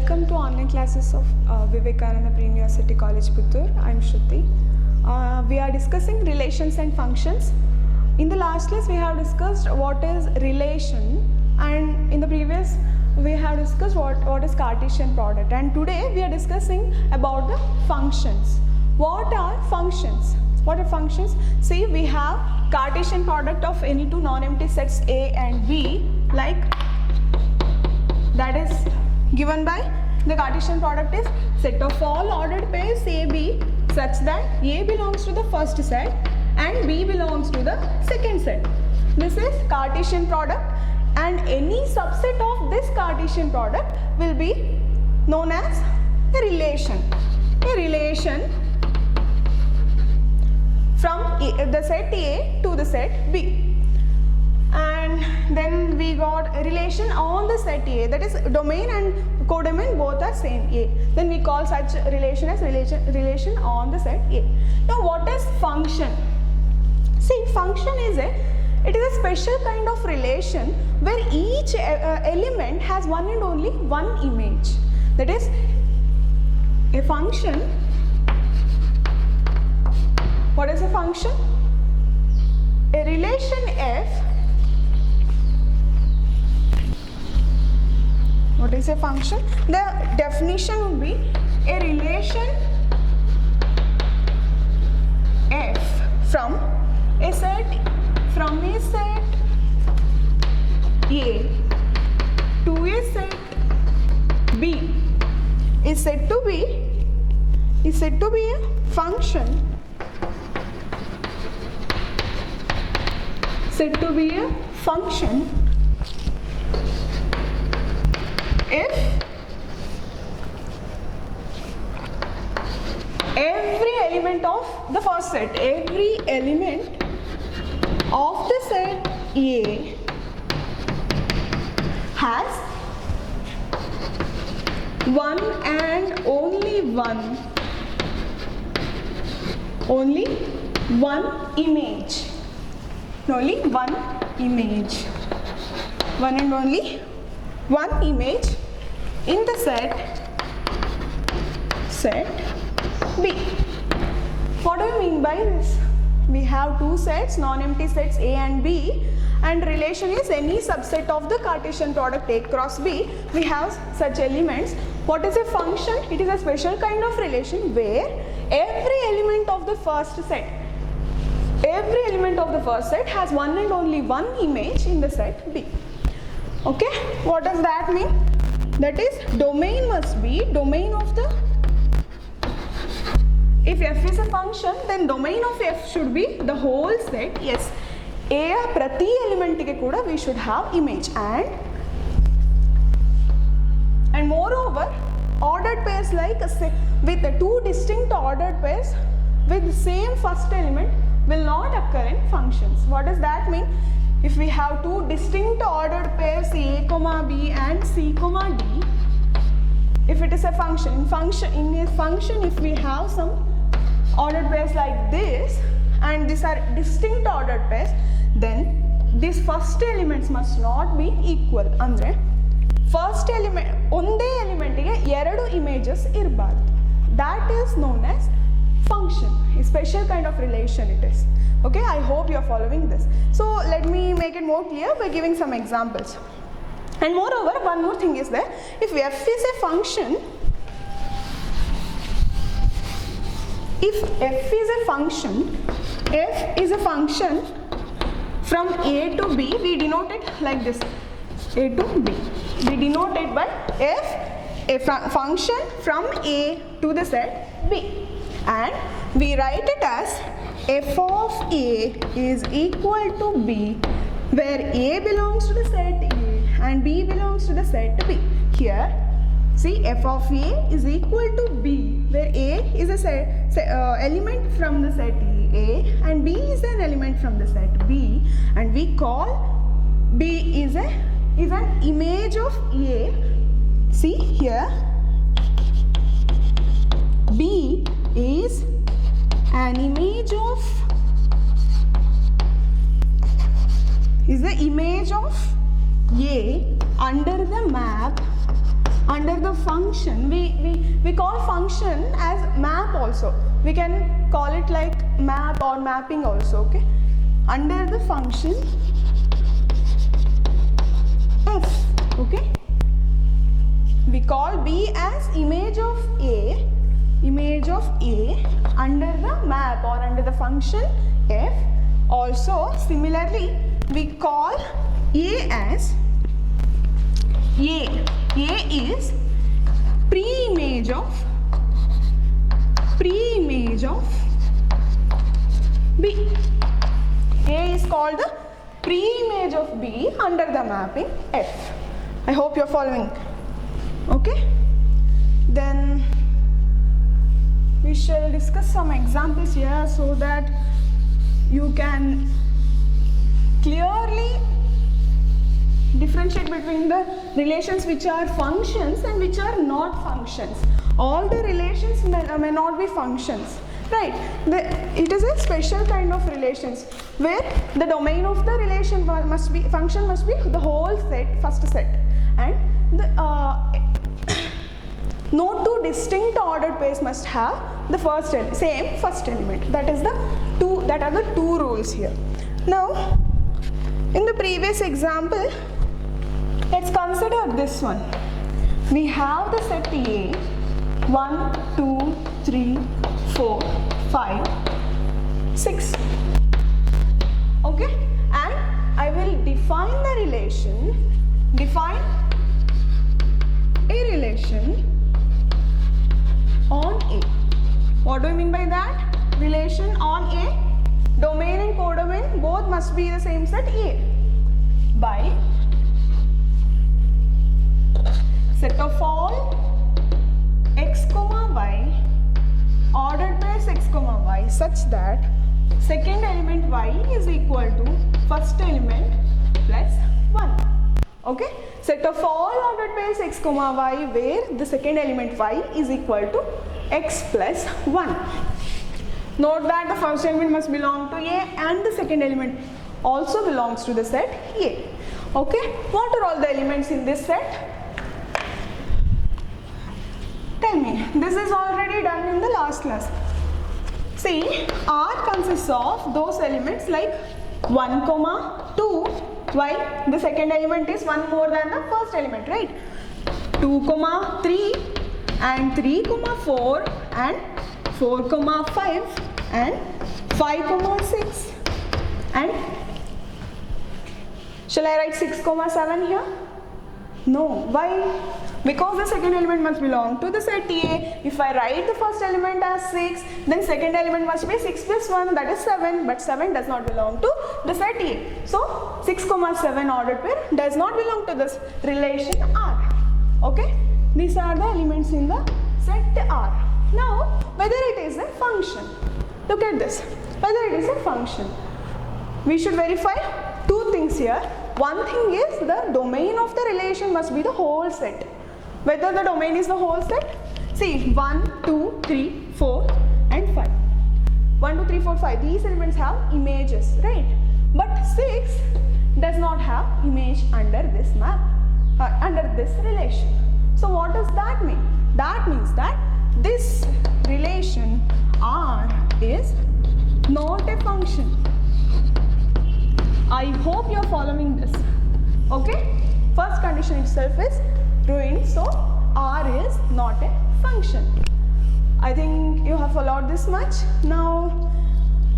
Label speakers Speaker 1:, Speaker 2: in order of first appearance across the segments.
Speaker 1: Welcome to online classes of Vivekananda Pre-University College, Puttur. I am Shruti. We are discussing relations and functions. In the last class, we have discussed what is relation, and in the previous, we have discussed what is Cartesian product. And today, we are discussing about the functions. What are functions? What are functions? See, we have Cartesian product of any two non-empty sets A and B, like that is given by the Cartesian product is set of all ordered pairs AB such that A belongs to the first set and B belongs to the second set. This is Cartesian product, and any subset of this Cartesian product will be known as a relation. A relation from the set A to the set B. And then we got a relation on the set A, that is domain and codomain both are same A. Then we call such relation as relation on the set A. Now what is function? See, function is a special kind of relation where each element has one and only one image. That is, a function. What is a function? A relation F. What is a function? The definition would be a relation F from a set A to a set B is said to be a function. Said to be a function if every element of the first set, every element of the set A has one and only one image. Only one image. One and only one image in the set B. What do you mean by this? We have two sets, non-empty sets A and B, and relation is any subset of the Cartesian product A cross B. We have such elements. What is a function? It is a special kind of relation where every element of the first set has one and only one image in the set B. Okay, what does that mean? That is, domain must be domain of the, if F is a function, then domain of F should be the whole set. Yes, A prati element ke kuda we should have image, and moreover ordered pairs like with the two distinct ordered pairs with the same first element will not occur in functions. What does that mean? If we have two distinct ordered pairs A, B and C, D, if it is a function, in a function if we have some ordered pairs like this and these are distinct ordered pairs, then these first elements must not be equal. Andre first element onde element ge eradu images irbadu. That is known as function. A special kind of relation it is. Okay, I hope you are following this. So let me make it more clear by giving some examples. And moreover, one more thing is that if F is a function, F is a function from A to B, we denote it like this, A to B. We denote it by F, a function from A to the set B. And we write it as F of A is equal to B, where A belongs to the set A and B belongs to the set B. Here, see, F of A is equal to B, where A is a element from the set A and B is an element from the set B, and we call B is an image of A. See here, B is an image of A under the the function, we call function as map also. We can call it like map or mapping also, okay? Under the function f, okay? We call B as image of A under the map or under the function f. Also similarly we call A as A is pre-image of B. A is called the pre-image of B under the mapping F. I hope you are following. Okay, then we shall discuss some examples here so that you can clearly differentiate between the relations which are functions and which are not functions. All the relations may not be functions, right? It is a special kind of relations where the domain of the relation function must be the whole set, first set, and the no two distinct ordered pairs must have the first element. That are the two rules here. Now, in the previous example, let's consider this one. We have the set A 1, 2, 3, 4, 5, 6. Okay, and I will define a relation on A. What do I mean by that? Relation on A, domain and codomain both must be the same set A by set of all x comma y, ordered pairs x comma y, such that second element y is equal to first element plus 1. Okay, set of all ordered pairs x comma y where the second element y is equal to x plus 1. Note that the first element must belong to A and the second element also belongs to the set A. Okay, what are all the elements in this set? Tell me, this is already done in the last class. See, R consists of those elements like 1, 2, while the second element is 1 more than the first element, right? 2, 3 and 3, 4 and 4, 5 and 5, 6 and shall I write 6, 7 here? No. Why? Because the second element must belong to the set A. If I write the first element as 6, then second element must be 6 plus 1, that is 7, but 7 does not belong to the set A. So 6, 7 ordered pair does not belong to this relation R. Okay? These are the elements in the set R. Now, whether it is a function. Look at this. Whether it is a function. We should verify two things here. One thing is the domain of the relation must be the whole set. Whether the domain is the whole set? See, 1, 2, 3, 4 and 5. 1, 2, 3, 4, 5. These elements have images, right? But 6 does not have image under this map, under this relation. So what does that mean? That means that this relation R is not a function. I hope you are following this. Okay? First condition itself is ruined, so R is not a function. I think you have followed this much. Now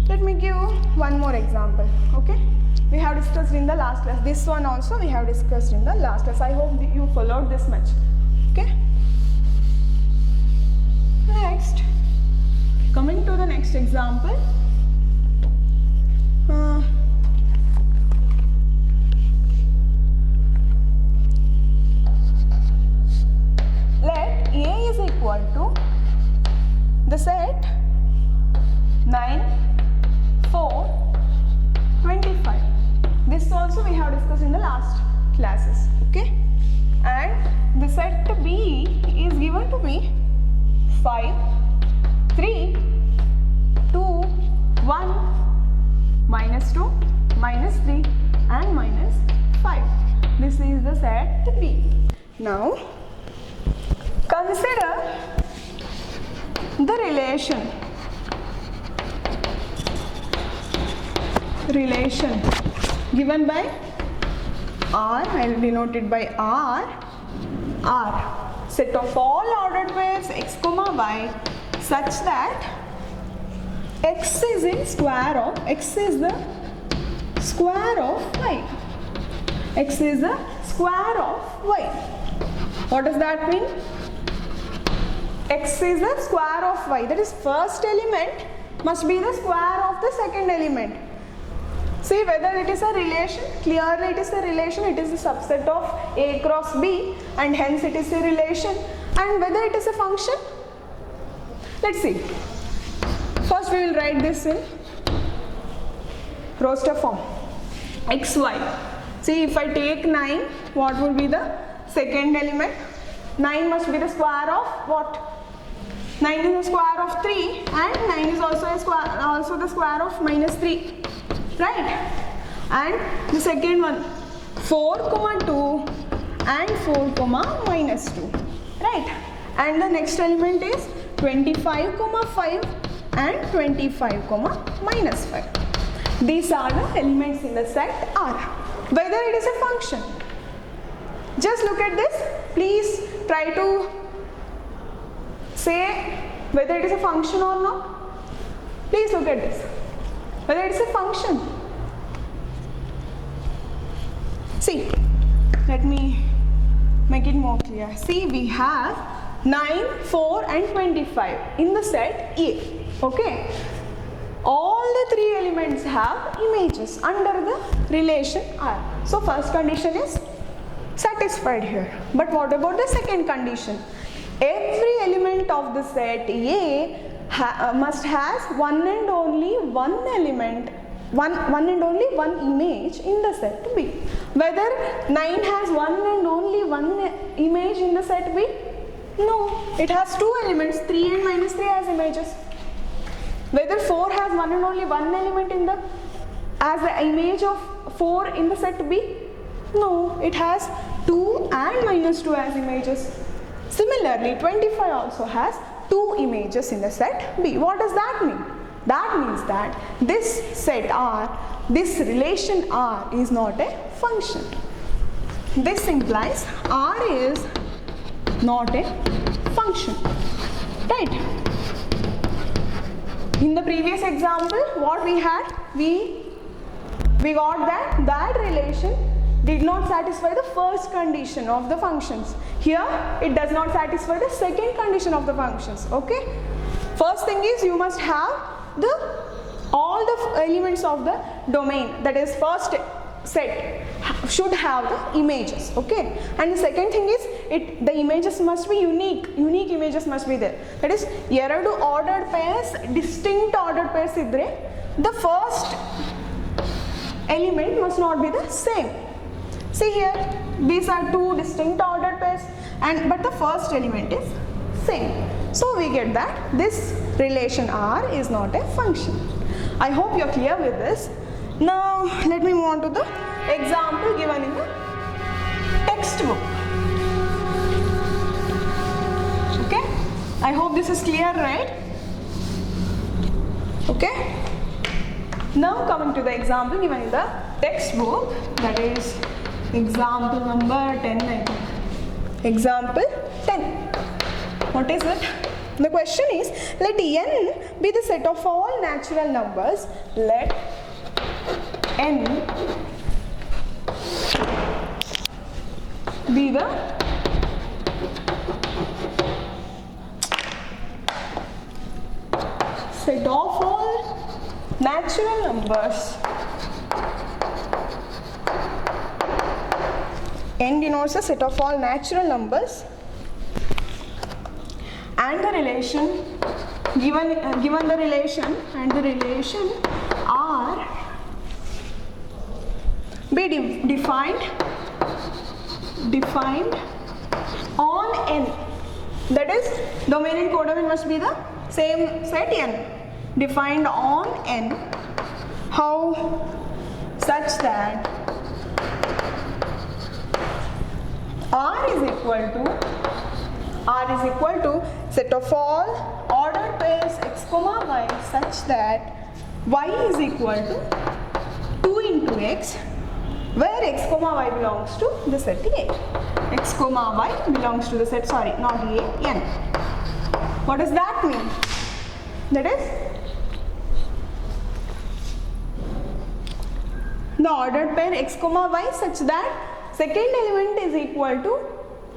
Speaker 1: let me give one more example. Okay? We have discussed in the last class. This one also we have discussed in the last class. I hope you followed this much. Okay? Next, coming to the next example. Let A is equal to the set 9, 4, 25. This also we have discussed in the last classes. Okay? And the set B is given to me 5, 3, 2, 1, minus 2, minus 3 and minus 5. This is the set B. Now, Consider the relation given by R, I will denote it by R. Set of all ordered pairs x comma y such that x is the square of y. X is the square of y. What does that mean? X is the square of y. That is, first element must be the square of the second element. See whether it is a relation. Clearly it is a relation. It is a subset of A cross B, and hence it is a relation. And whether it is a function, let's see. First we will write this in roster form. xy. See, if I take 9, what will be the second element? 9 must be the square of what? 9 is the square of 3, and 9 is also the square of minus 3. Right? And the second one, 4 comma 2 and 4 comma minus 2. Right? And the next element is 25 comma 5 and 25 comma minus 5. These are the elements in the set R. Whether it is a function. Just look at this. Please try to say whether it is a function or not. Please look at this. Whether it is a function. See, let me make it more clear. See, we have 9, 4 and 25 in the set A. Okay. All the three elements have images under the relation R. So first condition is satisfied here. But what about the second condition? Every element of the set A must has one and only one element, one and only one image in the set B. Whether 9 has one and only one image in the set B? No, it has two elements, 3 and minus 3 as images. Whether 4 has one and only one element in the as the image of 4 in the set B? No, it has 2 and minus 2 as images. Similarly, 25 also has two images in the set B. What does that mean? That means that this set R, this relation R is not a function. This implies R is not a function. Right? In the previous example, what we had? We got that relation did not satisfy the first condition of the functions. Here, it does not satisfy the second condition of the functions. Okay? First thing is, you must have all the elements of the domain, that is first set should have the images. Okay? And the second thing is, the images must be unique images must be there. That is, ಎರಡು ordered pairs, distinct ordered pairs idre, the first element must not be the same. See here, these are two distinct ordered pairs, but the first element is same. So we get that this relation R is not a function. I hope you are clear with this. Now let me move on to the example given in the textbook. Okay? I hope this is clear, right? Okay? Now coming to the example given in the textbook, that is example number 10, I think. Example 10. What is it? The question is, let n be the set of all natural numbers. Let n be the set of all natural numbers. N denotes a set of all natural numbers, and the relation given the relation and the relation R be defined on N. That is, domain and codomain must be the same set N. Defined on N. How? Such that R is equal to R is equal to set of all ordered pairs x comma y such that y is equal to 2 into x, where x comma y belongs to the set A. X comma y belongs to the set, sorry, not A, n. What does that mean? That is, the ordered pair x comma y such that second element is equal to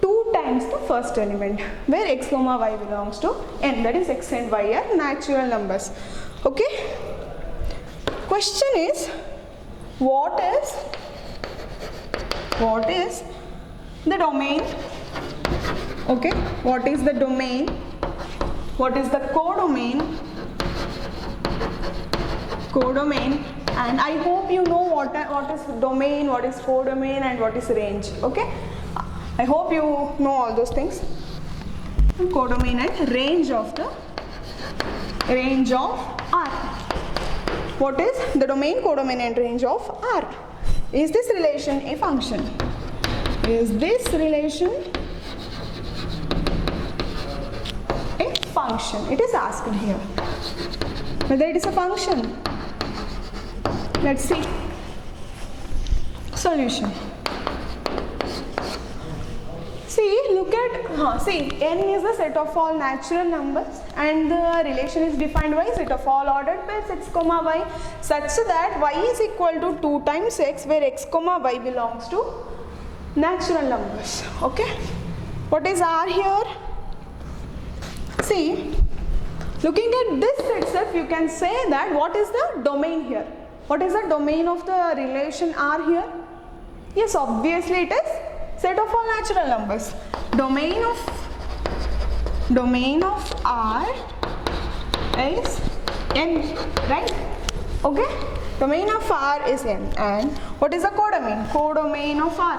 Speaker 1: 2 times the first element, where x comma y belongs to n, that is x and y are natural numbers. Okay? Question is, what is the domain? Okay, what is the domain? What is the codomain? Codomain, and I hope you know what is domain, what is codomain, and what is range. Okay, I hope you know all those things. Codomain and range of R. What is the domain, codomain, and range of R? Is this relation a function? Is this relation a function? It is asked here whether it is a function. Let's see. Solution. See, look at, see, n is the set of all natural numbers and the relation is defined by set of all ordered pairs x comma y such that y is equal to 2 times x, where x comma y belongs to natural numbers. Okay, what is R here? See, looking at this itself, you can say that what is the domain here? What is the domain of the relation R here? Yes, obviously it is set of all natural numbers. Domain of R is n, right? Okay, domain of R is n. And what is the codomain? Codomain of R.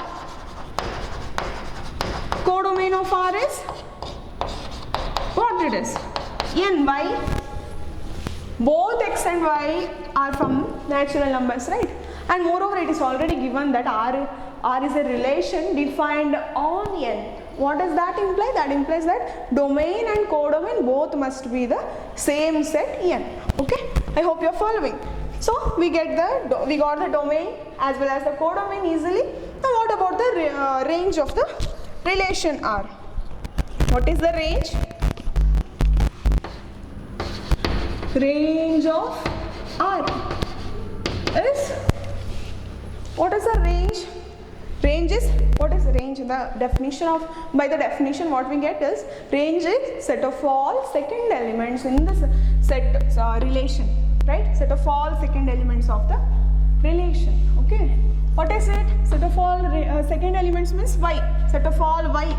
Speaker 1: Codomain of R is what it is? N. Why? Both x and y are from natural numbers, right? And moreover, it is already given that R is a relation defined on n. What does that imply? That implies that domain and codomain both must be the same set n. Okay, I hope you are following. So we got the domain as well as the codomain easily. Now what about the range of the relation R? What is the range? Range of R is, what is the range? Range is, what is range? The definition of, by the definition what we get is, range is set of all second elements in the set relation, right? Set of all second elements of the relation. Okay, what is it? Set of all second elements means y. Set of all y.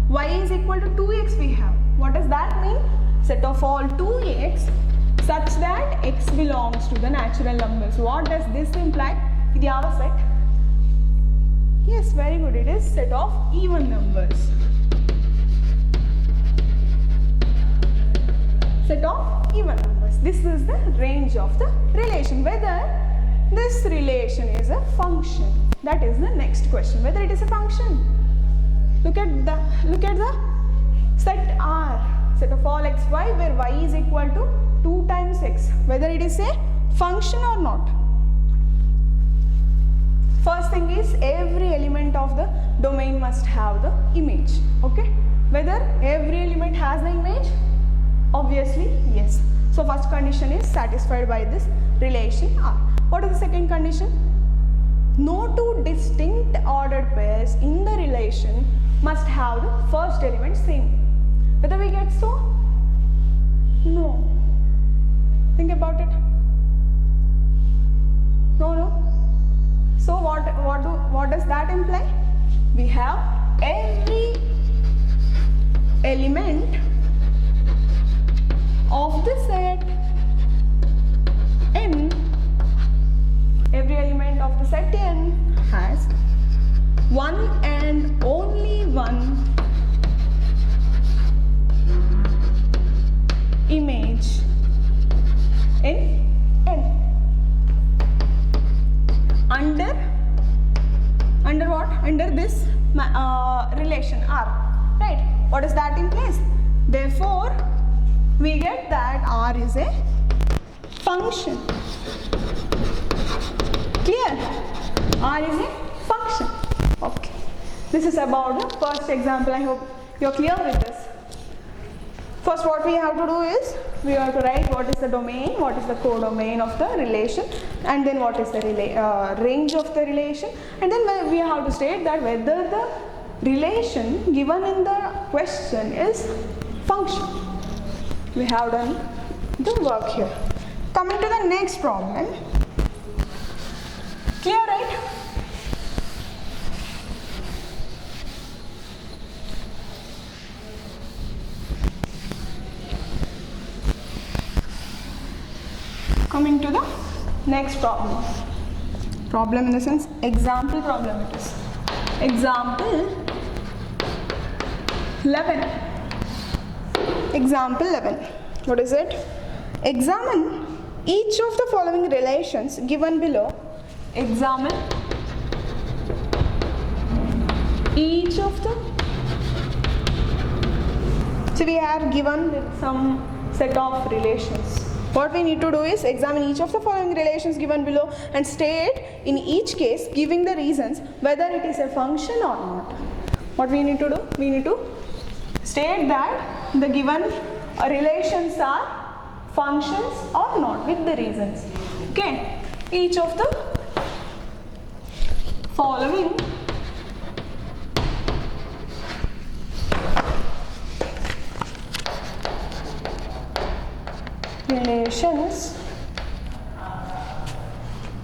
Speaker 1: Y is equal to 2x we have. What does that mean? Set of all 2x such that x belongs to the natural numbers. What does this imply? It is our set. Yes, very good. It is set of even numbers. Set of even numbers. This is the range of the relation. Whether this relation is a function. That is the next question. Whether it is a function. Look at the set R. Set of all x, y, where y is equal to 2 times x. Whether it is a function or not. First thing is, every element of the domain must have the image. Okay, whether every element has the image? Obviously yes. So first condition is satisfied by this relation R. What is the second condition? No two distinct ordered pairs in the relation must have the first element same. Whether we get so? No. Think about it. No. So what does that imply? We have every element of the set n. Every element of the set n has one and only one image in n. Under what? Under this relation R, right? What is that in place? Therefore, we get that R is a function. Clear? R is a function. Okay. This is about the first example. I hope you're clear with this. First, what we have to do is we have to write what is the domain, what is the codomain of the relation, and then what is the range of the relation, and then we have to state that whether the relation given in the question is function. We have done the work here. Coming to the next problem. Clear, right? Coming to the next problem. Problem in the sense example problem it is. Example 11. Example 11. What is it? Examine each of the following relations given below. Examine each of the. So we are given with some set of relations. What we need to do is examine each of the following relations given below and state in each case giving the reasons whether it is a function or not. What we need to do? We need to state that the given relations are functions or not with the reasons. Okay. Each of the following relations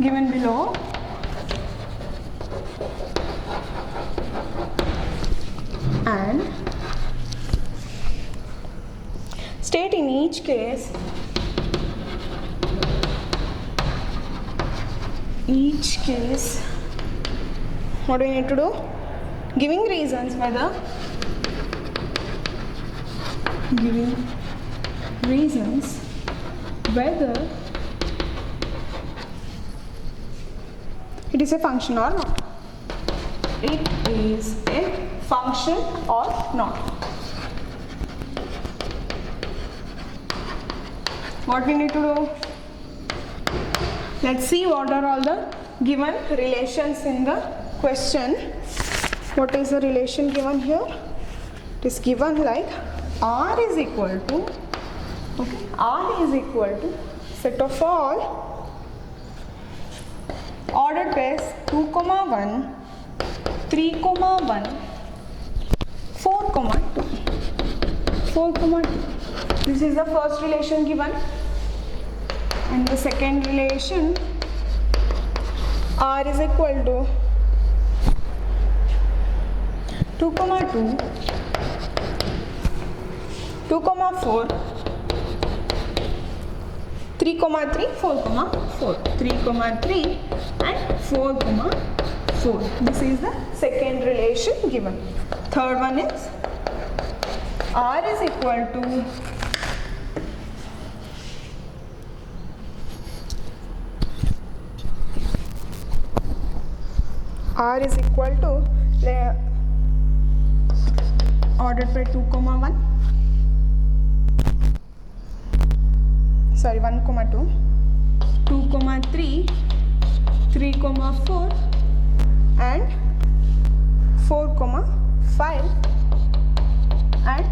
Speaker 1: given below and state in each case what do we need to do? Giving reasons whether it is a function or not. It is a function or not. What we need to do? Let's see what are all the given relations in the question. What is the relation given here? It is given like R is equal to, okay, R is equal to set of all ordered pairs 2, 1, 3, 1, 4, 2. 4, 2. This is the first relation given. And the second relation, R is equal to 2, 2, 2, 4, 3, 3, 4, 4, 3, 3 and 4, 4. This is the second relation given. Third one is R is equal to ordered pair 2, 1. Sorry, 1, 2, 2, 3, 3, 4 and 4, 5 and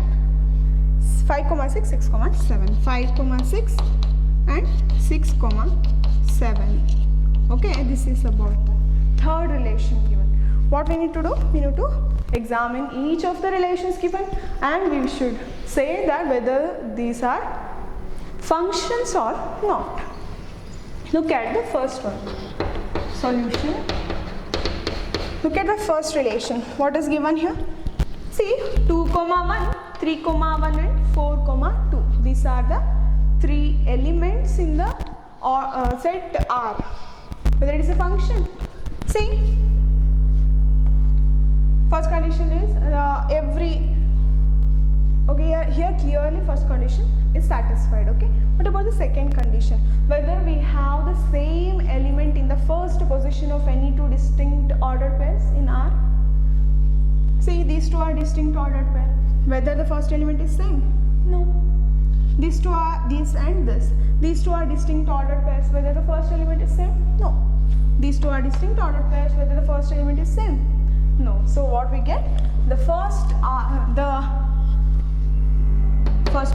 Speaker 1: 5, 6, 6, 7. 5, 6 and 6, 7. Okay, this is about the third relation given. What we need to do? We need to examine each of the relations given and we should say that whether these are functions or not. Look at the first one. Solution. Look at the first relation. What is given here? See, 2, 1, 3, 1 and 4, 2. These are the three elements in the set R. Whether it is a function. See, first condition is here clearly first condition is satisfied. Okay, what about the second condition? Whether we have the same element in the first position of any two distinct ordered pairs in R. See, these two are distinct ordered pair. whether the first element is same? No. These two are this and this. These two are distinct ordered pairs, whether the first element is same? No. These two are distinct ordered pairs, whether the first element is same? No. So what we get? The first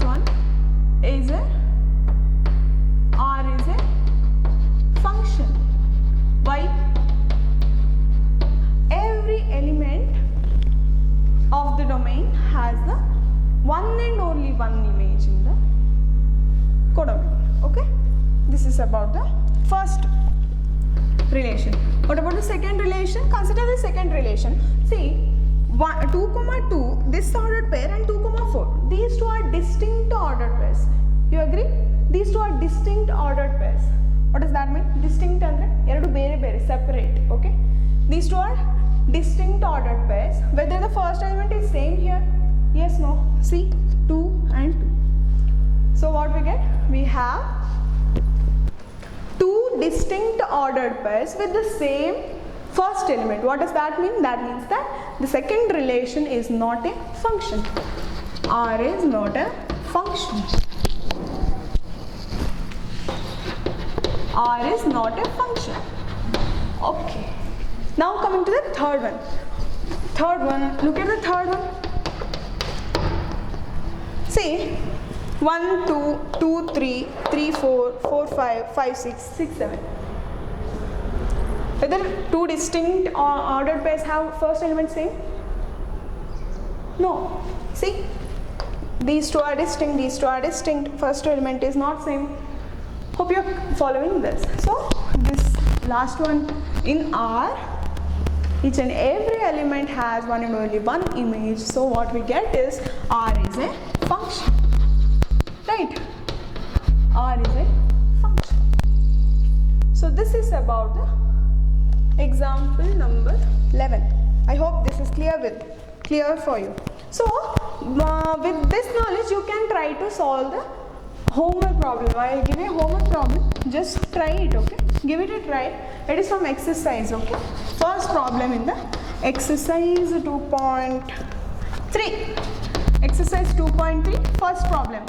Speaker 1: one is a R is a function. Why? Every element of the domain has the one and only one image in the codomain. Okay? This is about the first relation. What about the second relation? Consider the second relation. See, 2, 2, this ordered pair, and 2, 4. These two are distinct ordered pairs. You agree? These two are distinct ordered pairs. What does that mean? Distinct andre eradu bere bere, separate. Okay? These two are distinct ordered pairs. Whether the first element is same here? Yes, no. See, 2 and 2. So what we get? We have two distinct ordered pairs with the same first element. What does that mean? That means that the second relation is not a function. R is not a function. R is not a function. Okay. Now coming to the third one. Look at the third one. See, 1, 2, 2, 3, 3, 4, 4, 5, 5, 6, 6, 7. Whether two distinct ordered pairs have first element same? No. See, these two are distinct, these two are distinct, first element is not same. Hope you are following this. So, this last one in R, each and every element has one and only one image. So, what we get is R is a function. Right? R is a function. So, this is about the example number 11. I hope this is clear for you. So, with this knowledge, you can try to solve the homework problem. I will give you a homework problem. Just try it, okay? Give it a try. It is from exercise, okay? First problem in the exercise 2.3. Exercise 2.3, first problem.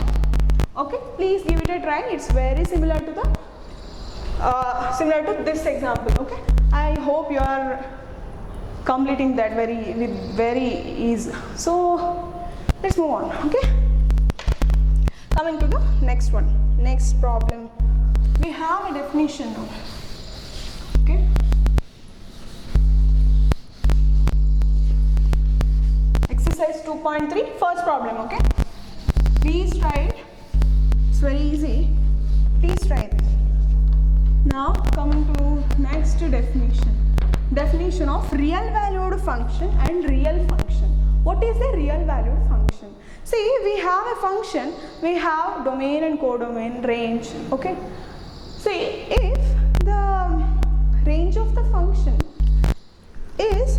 Speaker 1: Okay? Please give it a try. It's very similar to this example, okay? I hope you are completing that with very ease. So, let's move on, okay? Coming to the next one, next problem. We have a definition now. Okay. Exercise 2.3, first problem, okay? Please try it. It's very easy. Please try it. Now, coming to next definition. Definition of real valued function and real function. What is a real valued function? See, we have a function, we have domain and codomain, range, okay? See, if the range of the function is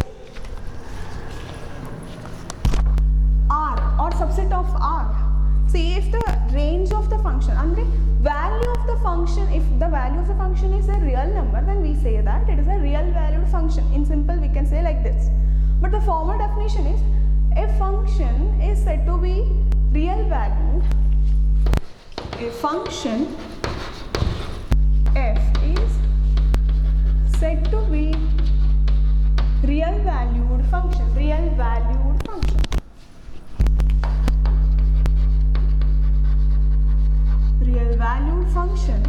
Speaker 1: R or subset of R, see, if the range of the function and the value of the function, if the value of the function is a real number, then we say that it is a real valued function. In simple, we can say like this. But the formal definition is, a function is said to be real valued. A function f is said to be real valued function. Real valued function. Real valued function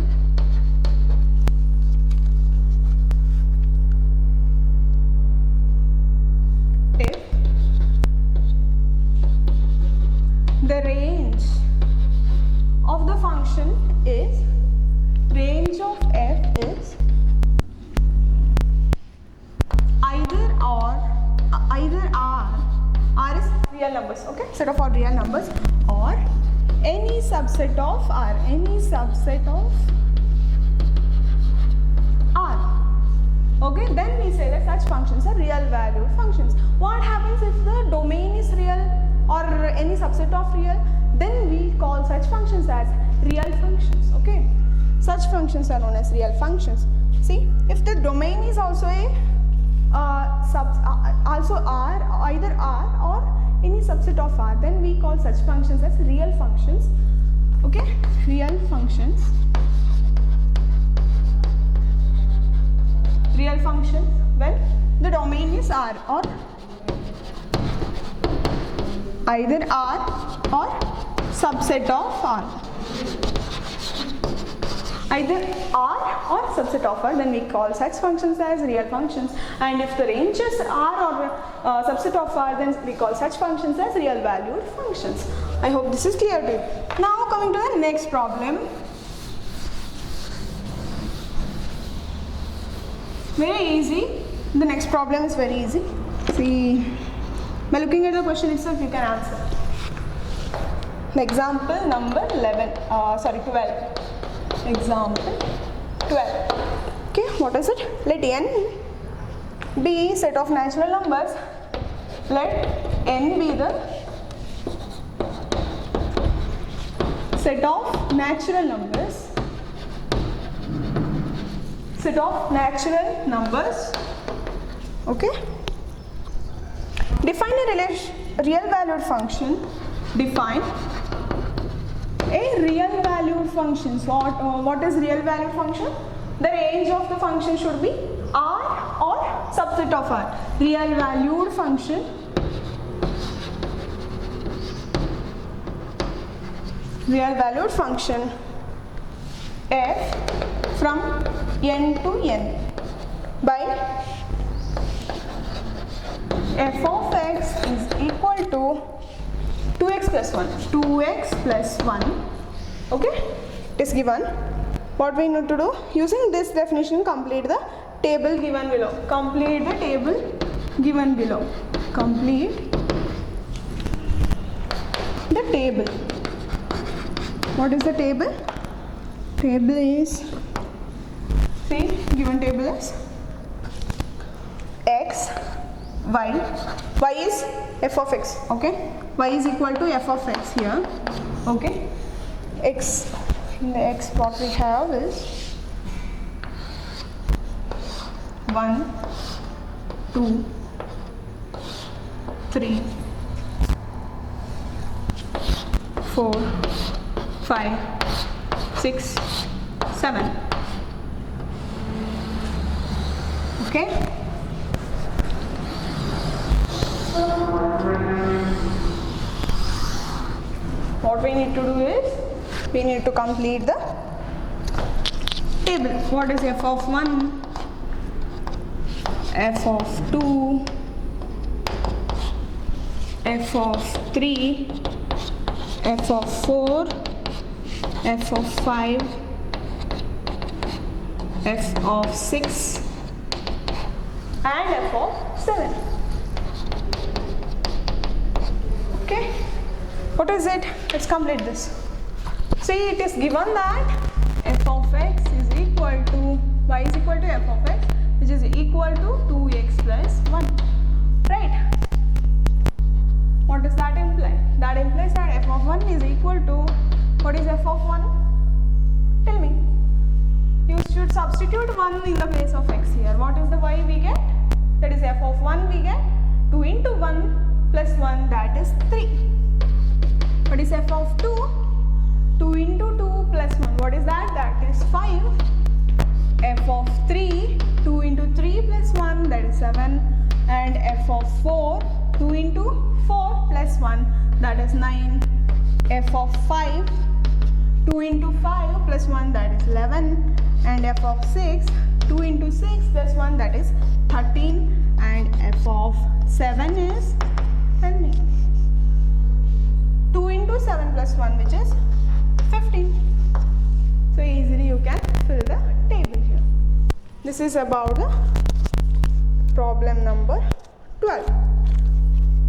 Speaker 1: if the range of the function is, range of f is either R is real numbers, okay, set of all real numbers, or any subset of R, any subset of R, okay, then we say that such functions are real valued functions. What happens if the domain is real or any subset of real? Then we call such functions as real functions, okay? Such functions are known as real functions. See, if the domain is also a also R, either R or any subset of R, then we call such functions as real functions. Okay, real functions. Real function when the domain is R, or either R or subset of R. Either R or subset of R, then we call such functions as real functions. And if the range is R or subset of R, then we call such functions as real valued functions. I hope this is clear to you. Now coming to the next problem. Very easy. The next problem is very easy. See, by looking at the question itself, you can answer. The example number 12. Example 12. Okay, what is it? Let n be set of natural numbers. Let n be the set of natural numbers. Set of natural numbers. Okay. Define a real valued function. Define a real valued function. So what is real valued function? The range of the function should be R or subset of R. Real valued function. Real valued function f from n to n by f of x is equal to 2x plus 1. 2x plus 1. Okay, it is given. What we need to do? Using this definition, complete the table given below. Complete the table given below. Complete the table. What is the table? Table is, see, given table is x, y is f of x, okay, y is equal to f of x here, okay, x, in the x what we have is 1, 2, 3, 4, 5, 6, 7. Okay. What we need to do is, we need to complete the table. What is f of 1? F of 2, f of 3, f of 4, f of 5, f of 6 and f of 7. Okay, what is it? Let's complete this. See, it is given that f of x is equal to, y is equal to f of x, which is equal to 2x plus 1, right? What does that imply? That implies that f of 1 is equal to, what is f of 1? Tell me. You should substitute 1 in the place of x here. What is the y we get? That is f of 1 we get 2 into 1 plus 1, that is 3. What is f of 2? 2 into 2 plus 1. What is that? That is 5. F of 3, 2 into 3 plus 1, that is 7. And f of 4, 2 into 4 plus 1, that is 9. F of 5, 2 into 5 plus 1, that is 11. And f of 6, 2 into 6 plus 1, that is 13. And f of 7 is, tell me, 2 into 7 plus 1, which is 15. So easily you can fill the table here. This is about the problem number 12.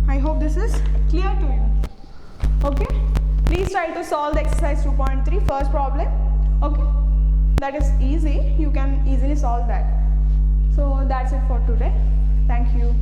Speaker 1: I hope this is clear to you. Okay, please try to solve the exercise 2.3 first problem. Okay, that is easy, you can easily solve that. So that's it for today. Thank you.